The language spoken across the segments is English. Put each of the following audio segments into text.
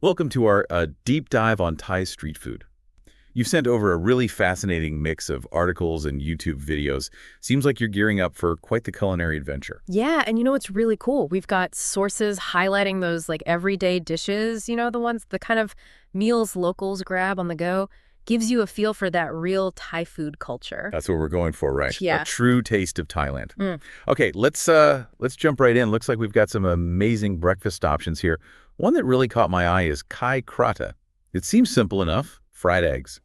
Welcome to our deep dive on Thai street food. You've sent over a really fascinating mix of articles and YouTube videos. Seems like you're gearing up for quite the culinary adventure. Yeah, and you know what's really cool? We've got sources highlighting those like everyday dishes, the ones, the kind of meals locals grab on the go. Gives you a feel for that real Thai food culture. That's what we're going for, right? A Yeah. true taste of Thailand. Mm. Okay, let's jump right in. Looks like we've got some amazing breakfast options here. One that really caught my eye is kai krata. It seems simple enough, fried eggs.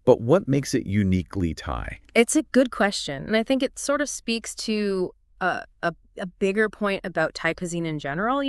But what makes it uniquely Thai? It's a good question, and I think it sort of speaks to a bigger point about Thai cuisine in general.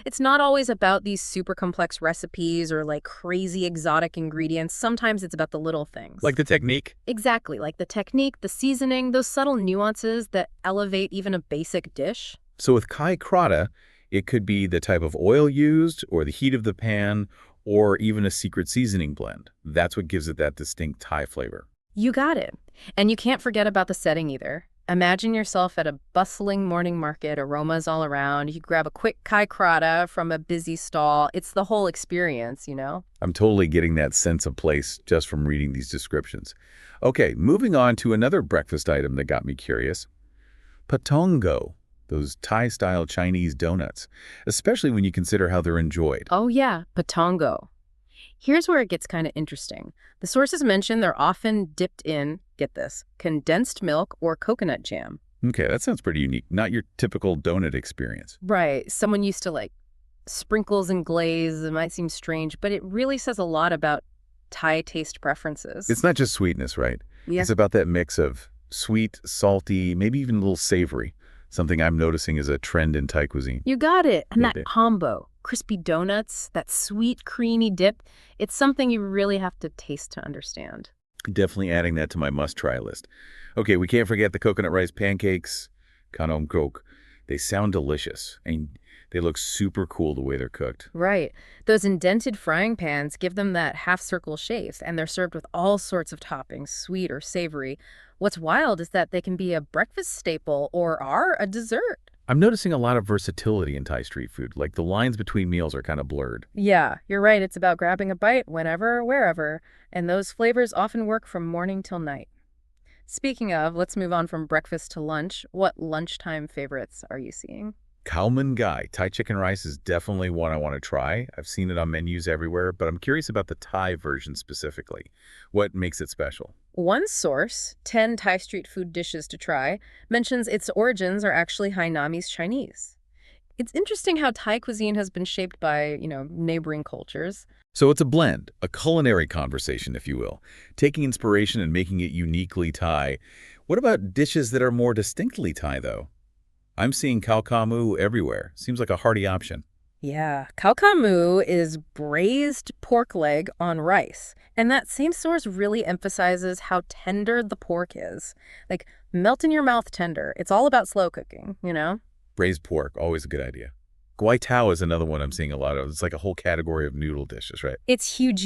It's not always about these super complex recipes or like crazy exotic ingredients. Sometimes it's about the little things. Like the technique? Exactly, like the technique, the seasoning, those subtle nuances that elevate even a basic dish. So with kai krata, it could be the type of oil used or the heat of the pan or even a secret seasoning blend. That's what gives it that distinct Thai flavor. You got it. And you can't forget about the setting either. Imagine yourself at a bustling morning market, aromas all around. You grab a quick kai krata from a busy stall. It's the whole experience. I'm totally getting that sense of place just from reading these descriptions. Okay, moving on to another breakfast item that got me curious. Patongo, those Thai-style Chinese donuts, especially when you consider how they're enjoyed. Oh yeah, patongo. Here's where it gets kind of interesting. The sources mention they're often dipped in, get this, condensed milk or coconut jam. Okay, that sounds pretty unique. Not your typical donut experience. Right. Someone used to like sprinkles and glaze. It might seem strange, but it really says a lot about Thai taste preferences. It's not just sweetness, right? Yeah. It's about that mix of sweet, salty, maybe even a little savory. Something I'm noticing is a trend in Thai cuisine. You got it. And Got that it. combo, crispy donuts, that sweet, creamy dip, it's something you really have to taste to understand. Definitely adding that to my must-try list. Okay, we can't forget the coconut rice pancakes, kanom krok. They sound delicious, and they look super cool the way they're cooked. Right. Those indented frying pans give them that half-circle shape, and they're served with all sorts of toppings, sweet or savory. What's wild is that they can be a breakfast staple or are a dessert. I'm noticing a lot of versatility in Thai street food, like the lines between meals are kind of blurred. Yeah, you're right. It's about grabbing a bite whenever, wherever, and those flavors often work from morning till night. Speaking of, let's move on from breakfast to lunch. What lunchtime favorites are you seeing? Khao Man Gai, Thai chicken rice is definitely one I want to try. I've seen it on menus everywhere, but I'm curious about the Thai version specifically. What makes it special? One source, 10 Thai street food dishes to try, mentions its origins are actually Hainanese Chinese. It's interesting how Thai cuisine has been shaped by neighboring cultures. So it's a blend, a culinary conversation, if you will, taking inspiration and making it uniquely Thai. What about dishes that are more distinctly Thai, though? I'm seeing khao kamu everywhere. Seems like a hearty option. Yeah, khao kamu is braised pork leg on rice. And that same source really emphasizes how tender the pork is. Like, melt in your mouth tender. It's all about slow cooking. Braised pork, always a good idea. Guai tao is another one I'm seeing a lot of. It's like a whole category of noodle dishes, right? It's huge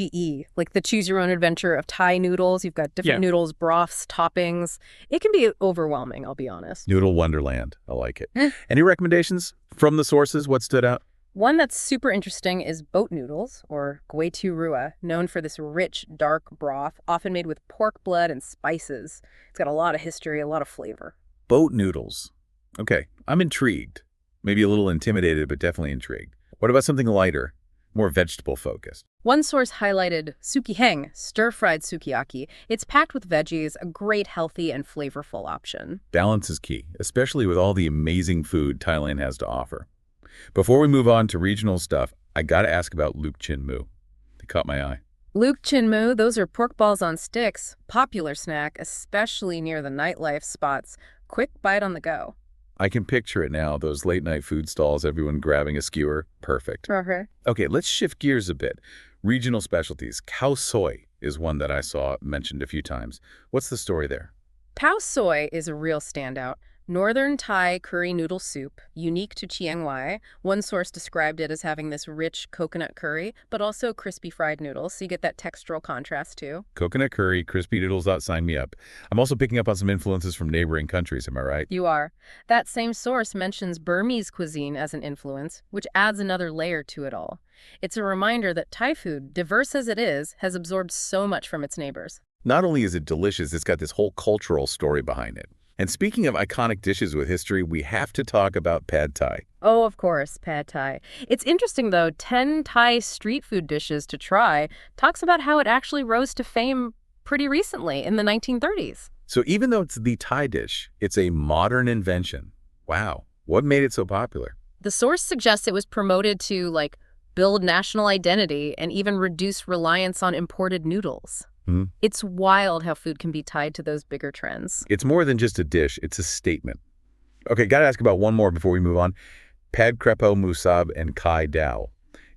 like the choose your own adventure of Thai noodles. You've got different Yeah. noodles, broths, toppings. It can be overwhelming, I'll be honest. Noodle Wonderland. I like it. Any recommendations from the sources? What stood out? One that's super interesting is boat noodles, or gui tu rua, known for this rich, dark broth, often made with pork blood and spices. It's got a lot of history, a lot of flavor. Boat noodles. Okay, I'm intrigued. Maybe a little intimidated, but definitely intrigued. What about something lighter, more vegetable focused? One source highlighted sukiheng, stir-fried sukiyaki. It's packed with veggies, a great healthy and flavorful option. Balance is key, especially with all the amazing food Thailand has to offer. Before we move on to regional stuff, I gotta ask about Luke Chin Moo. They caught my eye. Luke Chin Moo, those are pork balls on sticks. Popular snack, especially near the nightlife spots. Quick bite on the go. I can picture it now, those late-night food stalls, everyone grabbing a skewer. Perfect. Okay. Okay, let's shift gears a bit. Regional specialties. Khao soy is one that I saw mentioned a few times. What's the story there? Pao soy is a real standout. Northern Thai curry noodle soup, unique to Chiang Mai. One source described it as having this rich coconut curry, but also crispy fried noodles, so you get that textural contrast too. Coconut curry, crispy noodles, sign me up. I'm also picking up on some influences from neighboring countries, am I right? You are. That same source mentions Burmese cuisine as an influence, which adds another layer to it all. It's a reminder that Thai food, diverse as it is, has absorbed so much from its neighbors. Not only is it delicious, it's got this whole cultural story behind it. And speaking of iconic dishes with history, we have to talk about pad thai. Oh, of course, pad thai. It's interesting, though, 10 Thai street food dishes to try talks about how it actually rose to fame pretty recently in the 1930s. So even though it's the Thai dish, it's a modern invention. Wow. What made it so popular? The source suggests it was promoted to, like, build national identity and even reduce reliance on imported noodles. It's wild how food can be tied to those bigger trends. It's more than just a dish, it's a statement. Okay, gotta ask about one more before we move on. Pad crepo musab and kai dao.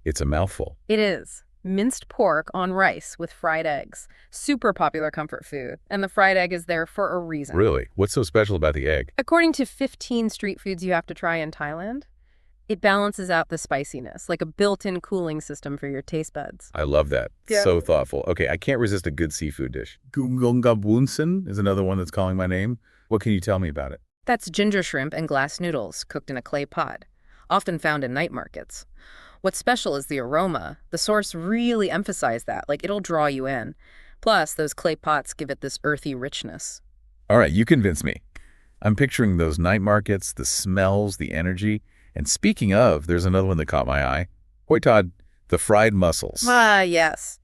It's a mouthful. It is. Minced pork on rice with fried eggs. Super popular comfort food. And the fried egg is there for a reason. Really? What's so special about the egg? According to 15 street foods you have to try in Thailand, it balances out the spiciness, like a built-in cooling system for your taste buds. I love that. Yeah. So thoughtful. Okay, I can't resist a good seafood dish. Gunggabunsen is another one that's calling my name. What can you tell me about it? That's ginger shrimp and glass noodles cooked in a clay pot, often found in night markets. What's special is the aroma. The source really emphasized that, like it'll draw you in. Plus, those clay pots give it this earthy richness. All right, you convinced me. I'm picturing those night markets, the smells, the energy. And speaking of, there's another one that caught my eye. Hoi Todd, the fried mussels. Ah, yes.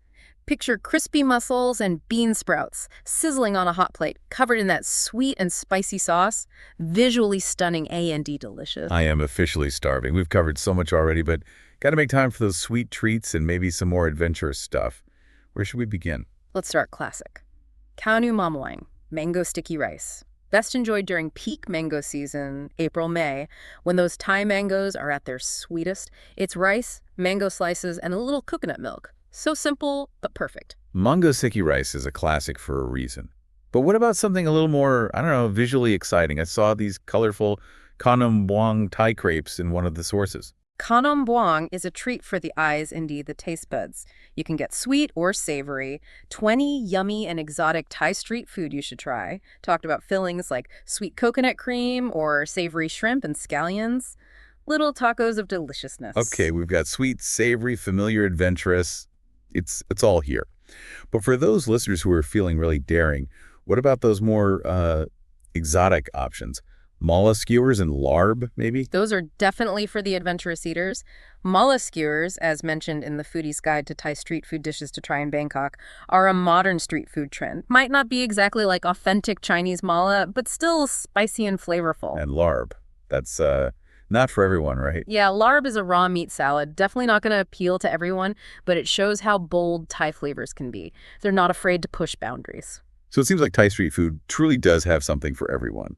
Picture crispy mussels and bean sprouts sizzling on a hot plate, covered in that sweet and spicy sauce. Visually stunning and delicious. I am officially starving. We've covered so much already, but got to make time for those sweet treats and maybe some more adventurous stuff. Where should we begin? Let's start classic. Khao nu mam wang, mango sticky rice. Best enjoyed during peak mango season, April, May, when those Thai mangoes are at their sweetest. It's rice, mango slices, and a little coconut milk. So simple, but perfect. Mango sticky rice is a classic for a reason. But what about something a little more, I don't know, visually exciting? I saw these colorful Kanom Buang Thai crepes in one of the sources. Kanom buang is a treat for the eyes, indeed the taste buds. You can get sweet or savory. 20 yummy and exotic Thai street food you should try. Talked about fillings like sweet coconut cream or savory shrimp and scallions. Little tacos of deliciousness. Okay, we've got sweet, savory, familiar, adventurous. It's all here. But for those listeners who are feeling really daring, what about those more exotic options? Mala skewers and larb, maybe? Those are definitely for the adventurous eaters. Mala skewers, as mentioned in the Foodie's Guide to Thai Street Food Dishes to Try in Bangkok, are a modern street food trend. Might not be exactly like authentic Chinese mala, but still spicy and flavorful. And larb. That's not for everyone, right? Yeah, larb is a raw meat salad. Definitely not going to appeal to everyone, but it shows how bold Thai flavors can be. They're not afraid to push boundaries. So it seems like Thai street food truly does have something for everyone.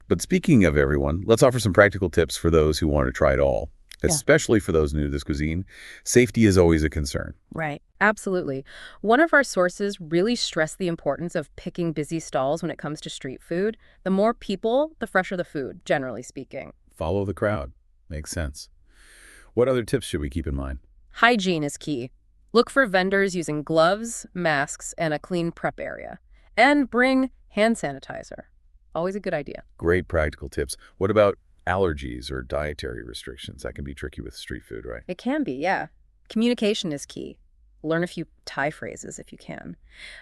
But speaking of everyone, let's offer some practical tips for those who want to try it all, especially for those new to this cuisine. Safety is always a concern. Right. Absolutely. One of our sources really stressed the importance of picking busy stalls when it comes to street food. The more people, the fresher the food, generally speaking. Follow the crowd. Makes sense. What other tips should we keep in mind? Hygiene is key. Look for vendors using gloves, masks, and a clean prep area. And bring hand sanitizer. Always a good idea. Great practical tips. What about allergies or dietary restrictions? That can be tricky with street food, right? It can be, yeah. Communication is key. Learn a few Thai phrases if you can.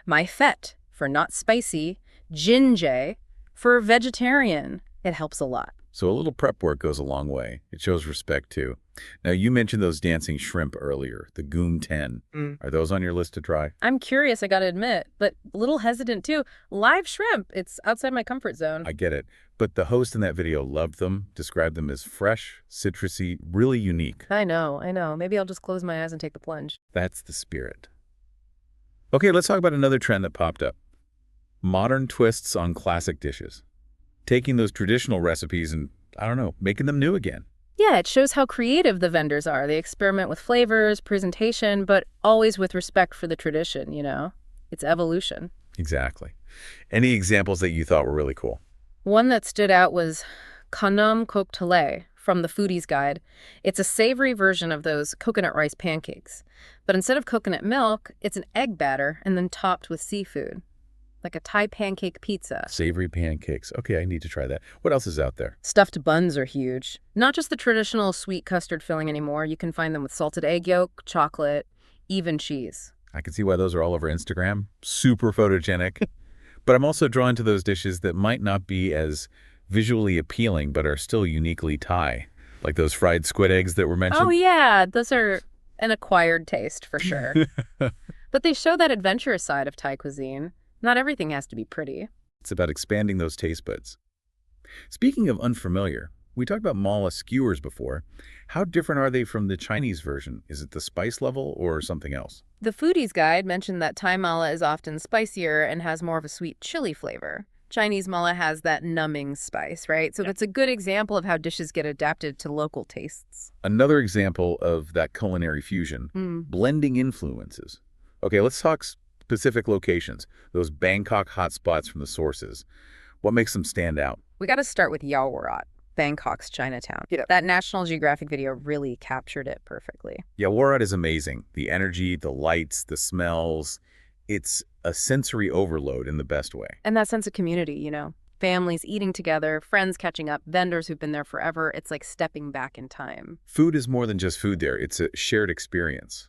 Mai phet for not spicy. Jinjae for vegetarian. It helps a lot. So a little prep work goes a long way. It shows respect, too. Now, you mentioned those dancing shrimp earlier, the Goom 10. Are those on your list to try? I'm curious, I gotta admit, but a little hesitant, too. Live shrimp, it's outside my comfort zone. I get it. But the host in that video loved them, described them as fresh, citrusy, really unique. I know. Maybe I'll just close my eyes and take the plunge. That's the spirit. Okay, let's talk about another trend that popped up. Modern twists on classic dishes. Taking those traditional recipes and, I don't know, making them new again. Yeah, it shows how creative the vendors are. They experiment with flavors, presentation, but always with respect for the tradition, you know? It's evolution. Exactly. Any examples that you thought were really cool? One that stood out was Kanam Kok Tale from the Foodie's Guide. It's a savory version of those coconut rice pancakes. But instead of coconut milk, it's an egg batter and then topped with seafood, like a Thai pancake pizza. Savory pancakes. Okay, I need to try that. What else is out there? Stuffed buns are huge. Not just the traditional sweet custard filling anymore. You can find them with salted egg yolk, chocolate, even cheese. I can see why those are all over Instagram. Super photogenic. But I'm also drawn to those dishes that might not be as visually appealing but are still uniquely Thai, like those fried squid eggs that were mentioned. Oh, yeah. Those are an acquired taste for sure. But they show that adventurous side of Thai cuisine. Not everything has to be pretty. It's about expanding those taste buds. Speaking of unfamiliar, we talked about mala skewers before. How different are they from the Chinese version? Is it the spice level or something else? The Foodie's Guide mentioned that Thai mala is often spicier and has more of a sweet chili flavor. Chinese mala has that numbing spice, right? So it's a good example of how dishes get adapted to local tastes. Another example of that culinary fusion, blending influences. Okay, let's talk specific locations, those Bangkok hotspots from the sources. What makes them stand out? We got to start with Yaowarat, Bangkok's Chinatown. Yeah. That National Geographic video really captured it perfectly. Yaowarat is amazing. The energy, the lights, the smells. It's a sensory overload in the best way. And that sense of community, families eating together, friends catching up, vendors who've been there forever. It's like stepping back in time. Food is more than just food there. It's a shared experience.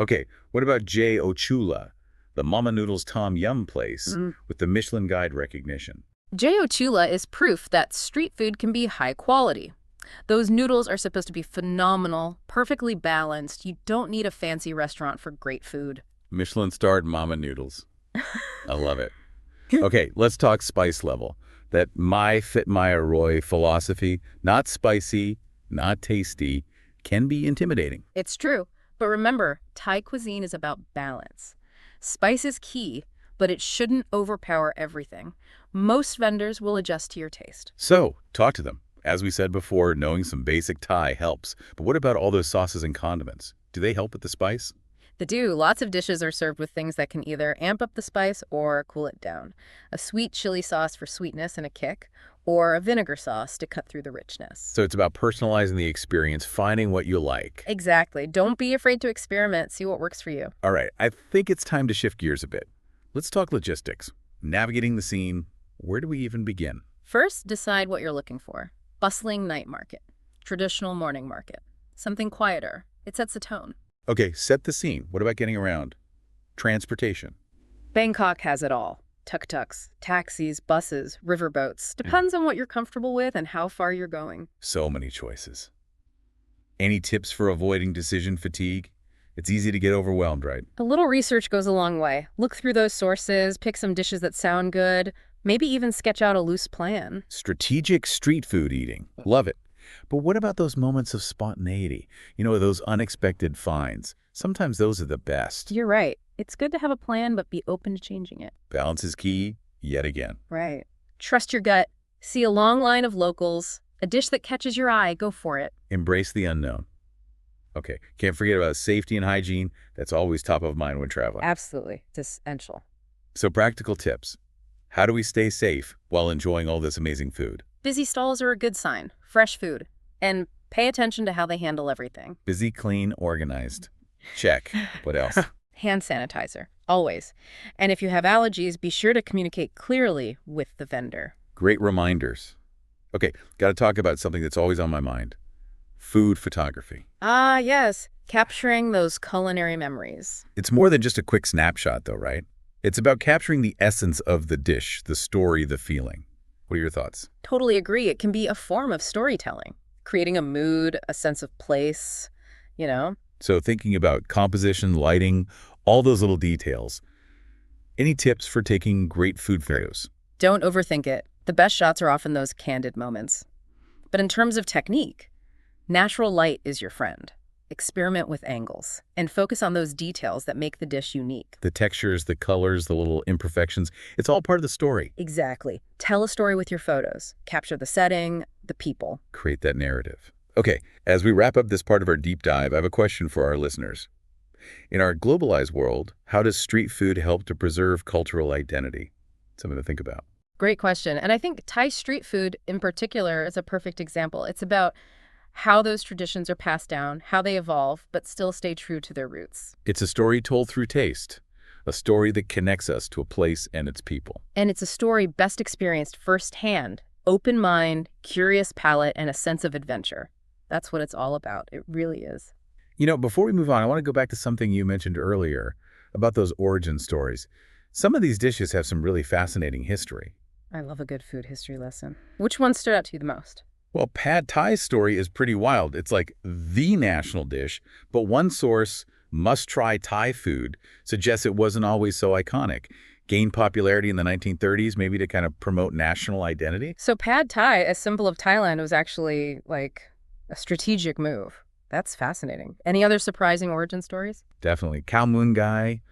Okay, what about J. Ochula, the Mama Noodles Tom Yum place with the Michelin Guide recognition? J.O. Chula is proof that street food can be high quality. Those noodles are supposed to be phenomenal, perfectly balanced. You don't need a fancy restaurant for great food. Michelin-starred Mama Noodles. I love it. Okay, let's talk spice level. That my fit my Roy philosophy, not spicy, not tasty, can be intimidating. It's true. But remember, Thai cuisine is about balance. Spice is key, but it shouldn't overpower everything. Most vendors will adjust to your taste. So, talk to them. As we said before, knowing some basic Thai helps. But what about all those sauces and condiments? Do they help with the spice? They do. Lots of dishes are served with things that can either amp up the spice or cool it down. A sweet chili sauce for sweetness and a kick, or a vinegar sauce to cut through the richness. So it's about personalizing the experience, finding what you like. Exactly. Don't be afraid to experiment. See what works for you. All right, I think it's time to shift gears a bit. Let's talk logistics. Navigating the scene. Where do we even begin? First, decide what you're looking for. Bustling night market. Traditional morning market. Something quieter. It sets the tone. Okay, set the scene. What about getting around? Transportation. Bangkok has it all. Tuk-tuks, taxis, buses, riverboats. Depends on what you're comfortable with and how far you're going. So many choices. Any tips for avoiding decision fatigue? It's easy to get overwhelmed, right? A little research goes a long way. Look through those sources, pick some dishes that sound good, maybe even sketch out a loose plan. Strategic street food eating. Love it. But what about those moments of spontaneity? Those unexpected finds. Sometimes those are the best. You're right. It's good to have a plan, but be open to changing it. Balance is key, yet again. Right. Trust your gut. See a long line of locals. A dish that catches your eye, go for it. Embrace the unknown. Okay, can't forget about safety and hygiene. That's always top of mind when traveling. Absolutely. It's essential. So practical tips. How do we stay safe while enjoying all this amazing food? Busy stalls are a good sign. Fresh food. And pay attention to how they handle everything. Busy, clean, organized. Check. What else? Hand sanitizer. Always. And if you have allergies, be sure to communicate clearly with the vendor. Great reminders. Okay, got to talk about something that's always on my mind. Food photography. Ah, yes. Capturing those culinary memories. It's more than just a quick snapshot, though, right? It's about capturing the essence of the dish, the story, the feeling. What are your thoughts? Totally agree. It can be a form of storytelling, creating a mood, a sense of place, So thinking about composition, lighting, all those little details. Any tips for taking great food photos? Don't overthink it. The best shots are often those candid moments. But in terms of technique, natural light is your friend. Experiment with angles and focus on those details that make the dish unique. The textures, the colors, the little imperfections, it's all part of the story. Exactly. Tell a story with your photos. Capture the setting, the people. Create that narrative. Okay, as we wrap up this part of our deep dive, I have a question for our listeners. In our globalized world, how does street food help to preserve cultural identity? Something to think about. Great question. And I think Thai street food in particular is a perfect example. It's about how those traditions are passed down, how they evolve, but still stay true to their roots. It's a story told through taste, a story that connects us to a place and its people. And it's a story best experienced firsthand. Open mind, curious palate, and a sense of adventure. That's what it's all about. It really is. You know, before we move on, I want to go back to something you mentioned earlier about those origin stories. Some of these dishes have some really fascinating history. I love a good food history lesson. Which one stood out to you the most? Well, Pad Thai's story is pretty wild. It's like the national dish, but one source, must-try Thai food, suggests it wasn't always so iconic. Gained popularity in the 1930s, maybe to kind of promote national identity? So Pad Thai, a symbol of Thailand, was actually like a strategic move. That's fascinating. Any other surprising origin stories? Definitely. Khao mun gai,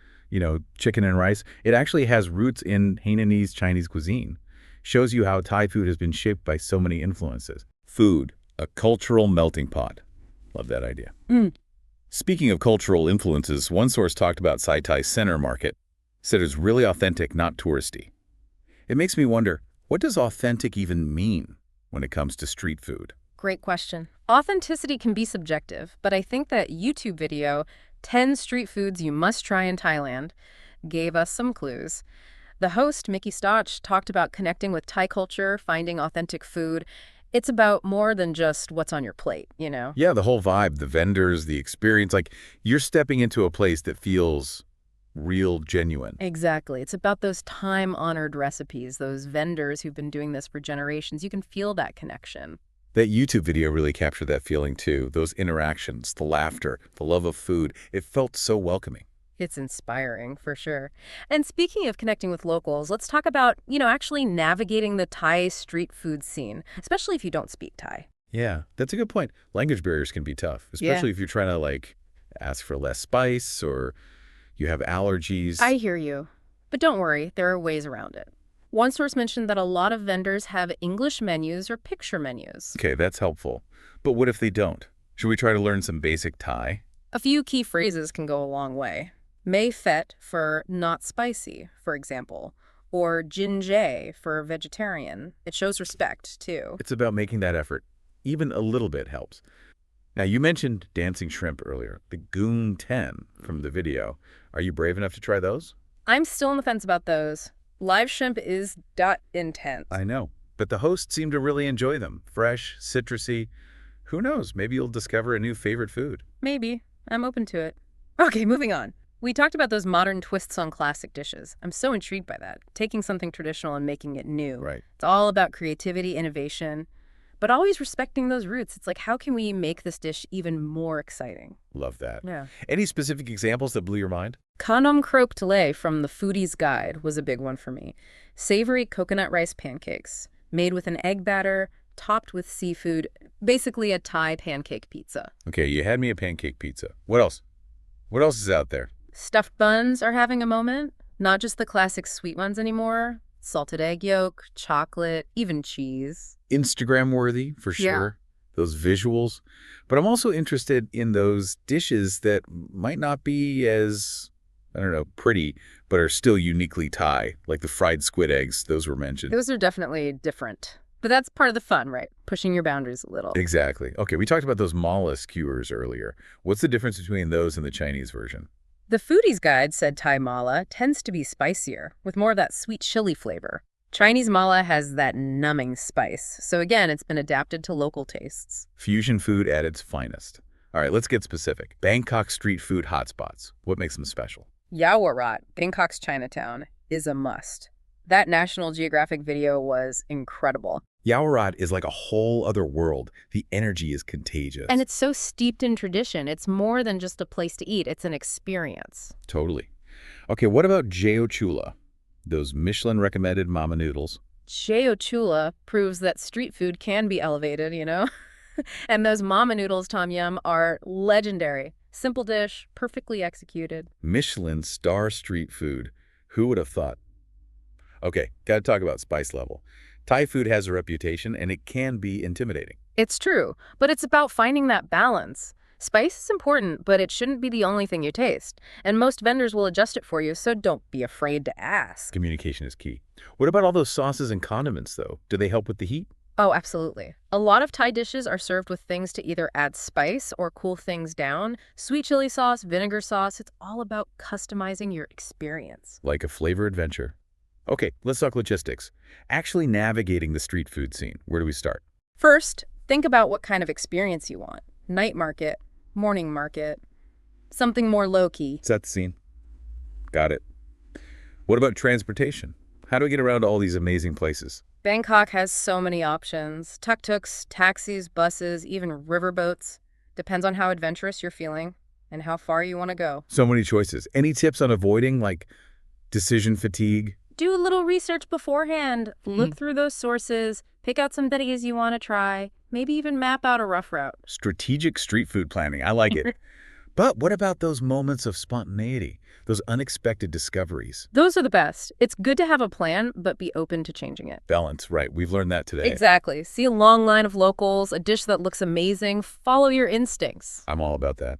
chicken and rice. It actually has roots in Hainanese Chinese cuisine. Shows you how Thai food has been shaped by so many influences. Food, a cultural melting pot. Love that idea. Speaking of cultural influences, one source talked about Sai Thai's center market, said it's really authentic, not touristy. It makes me wonder, what does authentic even mean when it comes to street food? Great question. Authenticity can be subjective, but I think that YouTube video, 10 Street Foods You Must Try in Thailand, gave us some clues. The host, Mickey Stotch, talked about connecting with Thai culture, finding authentic food. It's about more than just what's on your plate, you know? Yeah, the whole vibe, the vendors, the experience, like you're stepping into a place that feels real, genuine. Exactly. It's about those time-honored recipes, those vendors who've been doing this for generations. You can feel that connection. That YouTube video really captured that feeling too. Those interactions, the laughter, the love of food. It felt so welcoming. It's inspiring, for sure. And speaking of connecting with locals, let's talk about, actually navigating the Thai street food scene, especially if you don't speak Thai. Yeah, that's a good point. Language barriers can be tough, especially if you're trying to ask for less spice or you have allergies. I hear you. But don't worry, there are ways around it. One source mentioned that a lot of vendors have English menus or picture menus. Okay, that's helpful. But what if they don't? Should we try to learn some basic Thai? A few key phrases can go a long way. Mei Fet for not spicy, for example, or Jin Jae for vegetarian. It shows respect, too. It's about making that effort. Even a little bit helps. Now, you mentioned dancing shrimp earlier, the Goong 10 from the video. Are you brave enough to try those? I'm still on the fence about those. Live shrimp is intense. I know, but the hosts seem to really enjoy them. Fresh, citrusy. Who knows? Maybe you'll discover a new favorite food. Maybe. I'm open to it. Okay, moving on. We talked about those modern twists on classic dishes. I'm so intrigued by that, taking something traditional and making it new. Right. It's all about creativity, innovation, but always respecting those roots. It's like, how can we make this dish even more exciting? Love that. Yeah. Any specific examples that blew your mind? Kanom croque tele from the Foodie's Guide was a big one for me. Savory coconut rice pancakes, made with an egg batter, topped with seafood, basically a Thai pancake pizza. Okay, you had me a pancake pizza. What else? What else is out there? Stuffed buns are having a moment. Not just the classic sweet ones anymore. Salted egg yolk, chocolate, even cheese. Instagram worthy, for sure. Those visuals. But I'm also interested in those dishes that might not be as, pretty, but are still uniquely Thai, like the fried squid eggs. Those were mentioned. Those are definitely different. But that's part of the fun, right? Pushing your boundaries a little. Exactly. Okay, we talked about those mala skewers earlier. What's the difference between those and the Chinese version? The Foodie's Guide said Thai mala tends to be spicier, with more of that sweet chili flavor. Chinese mala has that numbing spice. So again, it's been adapted to local tastes. Fusion food at its finest. All right, let's get specific. Bangkok street food hotspots. What makes them special? Yaowarat, Bangkok's Chinatown, is a must. That National Geographic video was incredible. Yaowarat is like a whole other world. The energy is contagious. And it's so steeped in tradition. It's more than just a place to eat. It's an experience. Totally. Okay, what about Jeo Chula? Those Michelin-recommended mama noodles. Jeo Chula proves that street food can be elevated, And those mama noodles, Tom Yum, are legendary. Simple dish, perfectly executed. Michelin star street food. Who would have thought? Okay, got to talk about spice level. Thai food has a reputation, and it can be intimidating. It's true, but it's about finding that balance. Spice is important, but it shouldn't be the only thing you taste. And most vendors will adjust it for you, so don't be afraid to ask. Communication is key. What about all those sauces and condiments, though? Do they help with the heat? Oh, absolutely. A lot of Thai dishes are served with things to either add spice or cool things down. Sweet chili sauce, vinegar sauce, it's all about customizing your experience. Like a flavor adventure. Okay, let's talk logistics. Actually navigating the street food scene. Where do we start? First, think about what kind of experience you want. Night market, morning market, something more low-key. Set the scene. Got it. What about transportation? How do we get around to all these amazing places? Bangkok has so many options. Tuk-tuks, taxis, buses, even riverboats. Depends on how adventurous you're feeling and how far you want to go. So many choices. Any tips on avoiding, like, decision fatigue? Do a little research beforehand. Look through those sources. Pick out some cities you want to try. Maybe even map out a rough route. Strategic street food planning. I like it. But what about those moments of spontaneity? Those unexpected discoveries? Those are the best. It's good to have a plan, but be open to changing it. Balance, right. We've learned that today. Exactly. See a long line of locals, a dish that looks amazing. Follow your instincts. I'm all about that.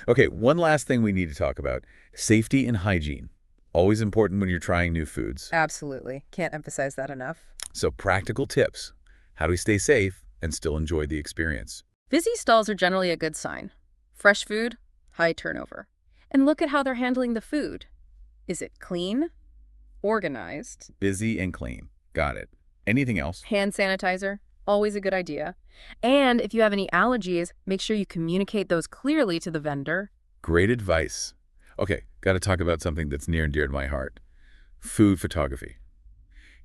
Okay, one last thing we need to talk about. Safety and hygiene. Always important when you're trying new foods. Absolutely. Can't emphasize that enough. So practical tips. How do we stay safe and still enjoy the experience? Busy stalls are generally a good sign. Fresh food, high turnover. And look at how they're handling the food. Is it clean? Organized? Busy and clean. Got it. Anything else? Hand sanitizer? Always a good idea. And if you have any allergies, make sure you communicate those clearly to the vendor. Great advice. Okay, got to talk about something that's near and dear to my heart. Food photography.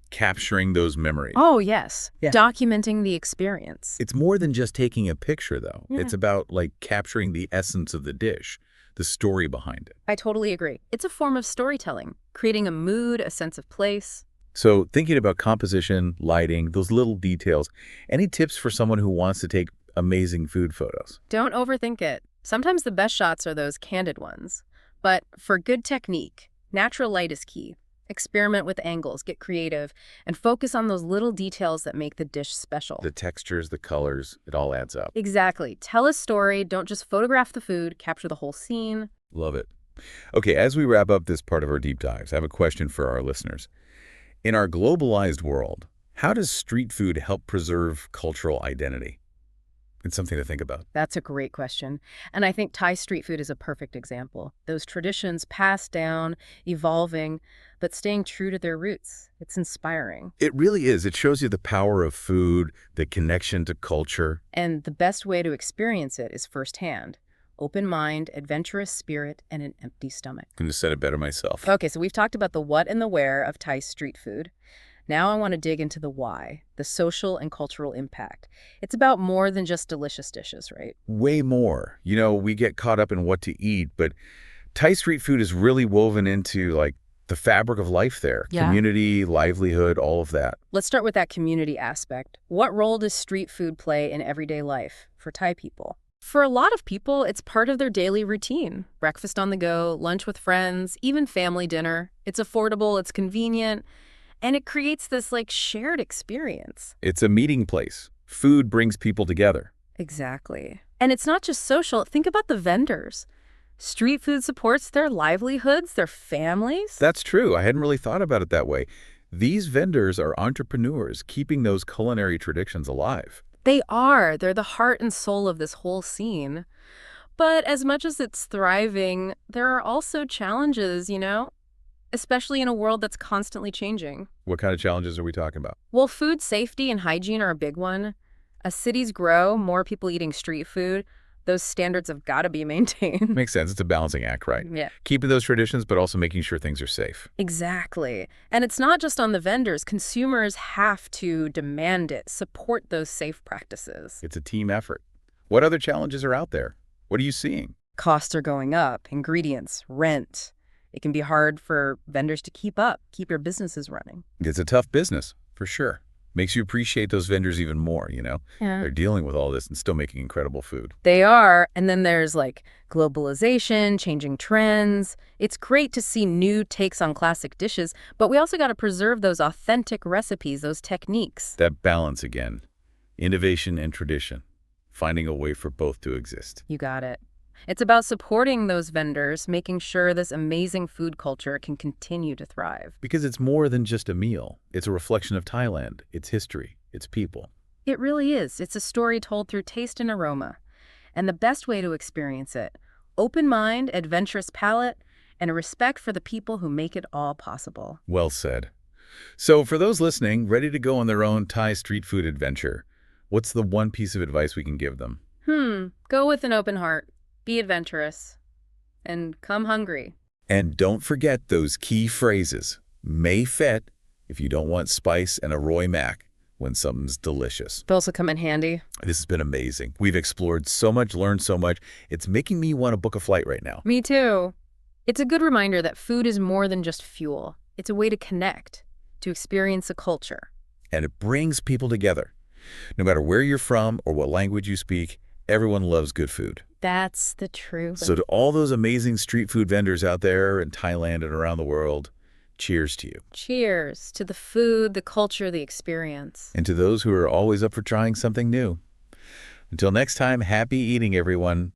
Capturing those memories. Oh, yes. Yeah. Documenting the experience. It's more than just taking a picture, though. Yeah. It's about, like, capturing the essence of the dish, the story behind it. I totally agree. It's a form of storytelling, creating a mood, a sense of place. So thinking about composition, lighting, those little details, any tips for someone who wants to take amazing food photos? Don't overthink it. Sometimes the best shots are those candid ones. But for good technique, natural light is key. Experiment with angles, get creative, and focus on those little details that make the dish special. The textures, the colors, it all adds up. Exactly. Tell a story. Don't just photograph the food. Capture the whole scene. Love it. Okay, as we wrap up this part of our deep dives, I have a question for our listeners. In our globalized world, how does street food help preserve cultural identity? It's something to think about. That's a great question. And I think Thai street food is a perfect example. Those traditions passed down, evolving, but staying true to their roots. It's inspiring. It really is. It shows you the power of food, the connection to culture. And the best way to experience it is firsthand. Open mind, adventurous spirit, and an empty stomach. Couldn't have said it better myself. Okay, so we've talked about the what and the where of Thai street food. Now I want to dig into the why, the social and cultural impact. It's about more than just delicious dishes, right? Way more. You know, we get caught up in what to eat, but Thai street food is really woven into, like, the fabric of life there. Yeah. Community, livelihood, all of that. Let's start with that community aspect. What role does street food play in everyday life for Thai people? For a lot of people, it's part of their daily routine. Breakfast on the go, lunch with friends, even family dinner. It's affordable, it's convenient, and it creates this, like, shared experience. It's a meeting place. Food brings people together. Exactly. And it's not just social. Think about the vendors. Street food supports their livelihoods, their families. That's true. I hadn't really thought about it that way. These vendors are entrepreneurs keeping those culinary traditions alive. They are. They're the heart and soul of this whole scene. But as much as it's thriving, there are also challenges, you know? Especially in a world that's constantly changing. What kind of challenges are we talking about? Well, food safety and hygiene are a big one. As cities grow, more people eating street food, those standards have got to be maintained. Makes sense. It's a balancing act, right? Yeah. Keeping those traditions, but also making sure things are safe. Exactly. And it's not just on the vendors. Consumers have to demand it, support those safe practices. It's a team effort. What other challenges are out there? What are you seeing? Costs are going up, ingredients, rent. It can be hard for vendors to keep your businesses running. It's a tough business, for sure. Makes you appreciate those vendors even more, you know? Yeah. They're dealing with all this and still making incredible food. They are. And then there's, like, globalization, changing trends. It's great to see new takes on classic dishes, but we also got to preserve those authentic recipes, those techniques. That balance again. Innovation and tradition. finding a way for both to exist. You got it. It's about supporting those vendors, making sure this amazing food culture can continue to thrive. Because it's more than just a meal. It's a reflection of Thailand, its history, its people. It really is. It's a story told through taste and aroma. And the best way to experience it, open mind, adventurous palate, and a respect for the people who make it all possible. Well said. So for those listening, ready to go on their own Thai street food adventure, what's the one piece of advice we can give them? Go with an open heart. Be adventurous. And come hungry. And don't forget those key phrases. May fit if you don't want spice and a Roy Mac when something's delicious. Those will come in handy. This has been amazing. We've explored so much, learned so much. It's making me want to book a flight right now. Me too. It's a good reminder that food is more than just fuel. It's a way to connect, to experience a culture. And it brings people together. No matter where you're from or what language you speak, everyone loves good food. That's the truth. So to all those amazing street food vendors out there in Thailand and around the world, cheers to you. Cheers to the food, the culture, the experience. And to those who are always up for trying something new. Until next time, happy eating, everyone.